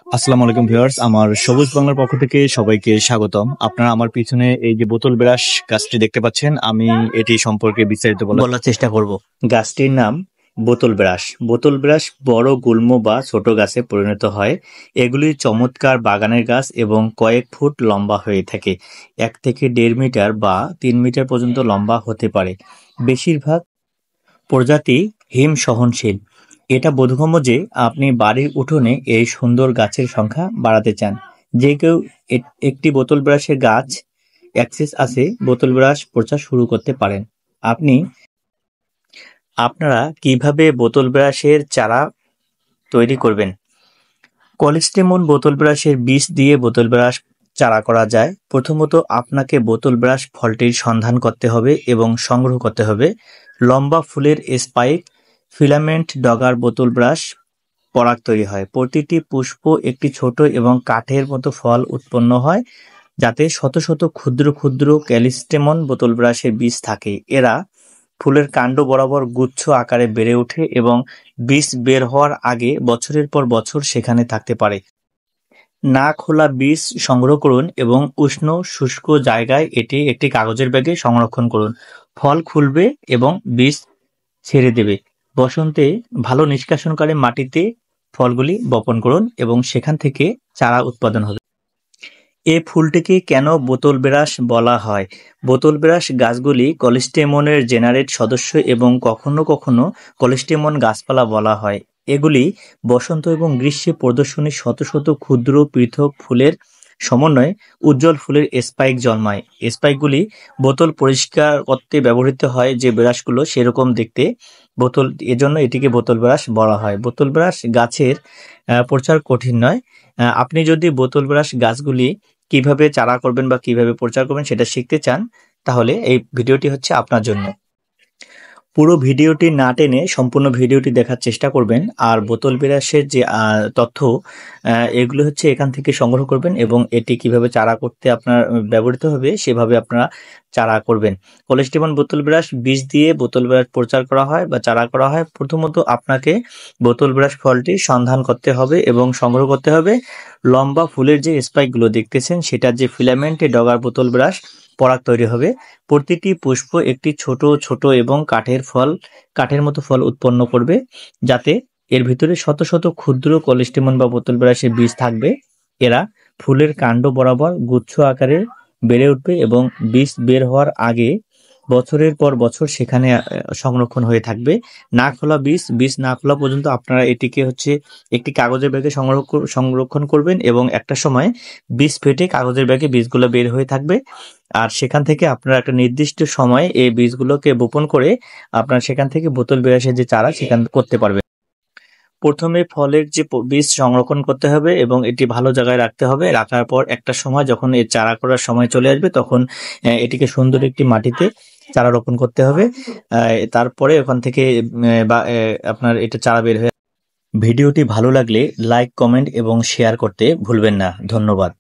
আসসালামু আলাইকুম ভিউয়ার্স, আমার সবুজ বাংলার পক্ষ থেকে সবাইকে স্বাগতম। আপনারা আমার পিছনে এই যে বোতল ব্রাশ গাছটি দেখতে পাচ্ছেন, আমি এটি সম্পর্কে বিস্তারিত বলার চেষ্টা করব। গাছটির নাম বোতল ব্রাশ। বোতল ব্রাশ বড় গুল্ম বা ছোট গাছে পরিণত হয়। এগুলি চমৎকার বাগানের গাছ এবং কয়েক ফুট লম্বা হয়ে থাকে। 1 থেকে 1.5 মিটার বা 3 মিটার পর্যন্ত লম্বা হতে পারে। বেশিরভাগ প্রজাতি হিম সহনশীল। এটা বোধগম্য যে আপনি বাড়ির উঠোনে এই সুন্দর গাছের সংখ্যা বাড়াতে চান। যে কেউ একটি বোতল ব্রাশের গাছ অ্যাক্সেস আছে বোতল ব্রাশ প্রচার শুরু করতে পারেন। আপনারা কিভাবে বোতল ব্রাশের চারা তৈরি করবেন? কলেস্টেমন বোতল ব্রাশের বীজ দিয়ে বোতল ব্রাশ চারা করা যায়। প্রথমত আপনাকে বোতল ব্রাশ ফলটির সন্ধান করতে হবে এবং সংগ্রহ করতে হবে। লম্বা ফুলের স্পাইক ফিলামেন্ট ডগার বোতল ব্রাশ পরাগ তৈরি হয়। প্রতিটি পুষ্প একটি ছোট এবং কাঠের মতো ফল উৎপন্ন হয়, যাতে শত শত ক্ষুদ্র ক্ষুদ্র ক্যালিস্টেমন বোতল ব্রাশের বীজ থাকে। এরা ফুলের কাণ্ড বরাবর গুচ্ছ আকারে বেড়ে ওঠে এবং বীজ বের হওয়ার আগে বছরের পর বছর সেখানে থাকতে পারে। না খোলা বীজ সংগ্রহ করুন এবং উষ্ণ শুষ্ক জায়গায় এটি একটি কাগজের ব্যাগে সংরক্ষণ করুন। ফল খুলবে এবং বীজ ছেড়ে দেবে। বসন্তে ভালো নিষ্কাশনকারী মাটিতে ফলগুলি বপন করুন এবং সেখান থেকে চারা উৎপাদন হবে। এ ফুলটিকে কেন বোতল ব্রাশ বলা হয়? বোতল ব্রাশ গাছগুলি কলেস্টেমনের জেনারেট সদস্য এবং কখনো কখনো কলেস্টেমন গাছপালা বলা হয়। এগুলি বসন্ত এবং গ্রীষ্মে প্রদর্শনী শত শত ক্ষুদ্র পৃথক ফুলের সমন্বয়ে উজ্জ্বল ফুলের স্পাইক জন্মায়। স্পাইকগুলি বোতল পরিষ্কার করতে ব্যবহৃত হয়, যে ব্রাশগুলো সেরকম দেখতে। এজন্য এটিকে বোতল ব্রাশ বলা হয়। বোতল ব্রাশ গাছের প্রচার কঠিন নয়। আপনি যদি বোতল ব্রাশ গাছগুলি কিভাবে চারা করবেন বা কিভাবে প্রচার করবেন সেটা শিখতে চান, তাহলে এই ভিডিওটি হচ্ছে আপনার জন্য। পুরো ভিডিওটি না টেনে সম্পূর্ণ ভিডিওটি দেখার চেষ্টা করবেন। আর বোতল ব্রাশের যে তথ্য এগুলো হচ্ছে এখান থেকে সংগ্রহ করবেন এবং এটি কিভাবে চারা করতে আপনার ব্যবহৃত হবে সেভাবে আপনারা চারা করবেন। কলেস্টেমন বোতল ব্রাশ বীজ দিয়ে বোতল ব্রাশ প্রচার করা হয় বা চারা করা হয়। প্রথমত আপনাকে বোতল ব্রাশ ফলটি সন্ধান করতে হবে এবং সংগ্রহ করতে হবে। লম্বা ফুলের যে স্পাইকগুলো দেখতেছেন সেটার যে ফিলামেন্টে ডগার বোতল ব্রাশ পরাগ তৈরি হবে। প্রতিটি পুষ্প একটি ছোট ছোট এবং কাঠের মতো ফল উৎপন্ন করবে, যাতে এর ভিতরে শত শত ক্ষুদ্র কলেস্টেমন বা বোতল ব্রাশের বীজ থাকবে। এরা ফুলের কাণ্ড বরাবর গুচ্ছ আকারে বেড়ে উঠবে এবং বীজ বের হওয়ার আগে বছরের পর বছর সেখানে সংরক্ষণ হয়ে থাকবে। না খোলা বীজ না খোলা পর্যন্ত আপনারা এটিকে হচ্ছে একটি কাগজের ব্যাগে সংরক্ষণ করবেন এবং একটা সময় বীজ ফেটে কাগজের ব্যাগে বীজগুলো বের হয়ে থাকবে। আর সেখান থেকে আপনারা একটা নির্দিষ্ট সময়ে এই বীজগুলোকে বপন করে আপনারা সেখান থেকে বোতল ব্রাশের যে চারা সেখান করতে পারবেন। প্রথমে ফলের যে বীজ সংরক্ষণ করতে হবে এবং এটি ভালো জায়গায় রাখতে হবে। রাখার পর একটা সময় যখন এর চারা করার সময় চলে আসবে, তখন এটিকে সুন্দর একটি মাটিতে চারা রোপণ করতে হবে। তারপরে ওখান থেকে আপনার এটা চারা বের হয়ে। ভিডিওটি ভালো লাগলে লাইক, কমেন্ট এবং শেয়ার করতে ভুলবেন না। ধন্যবাদ।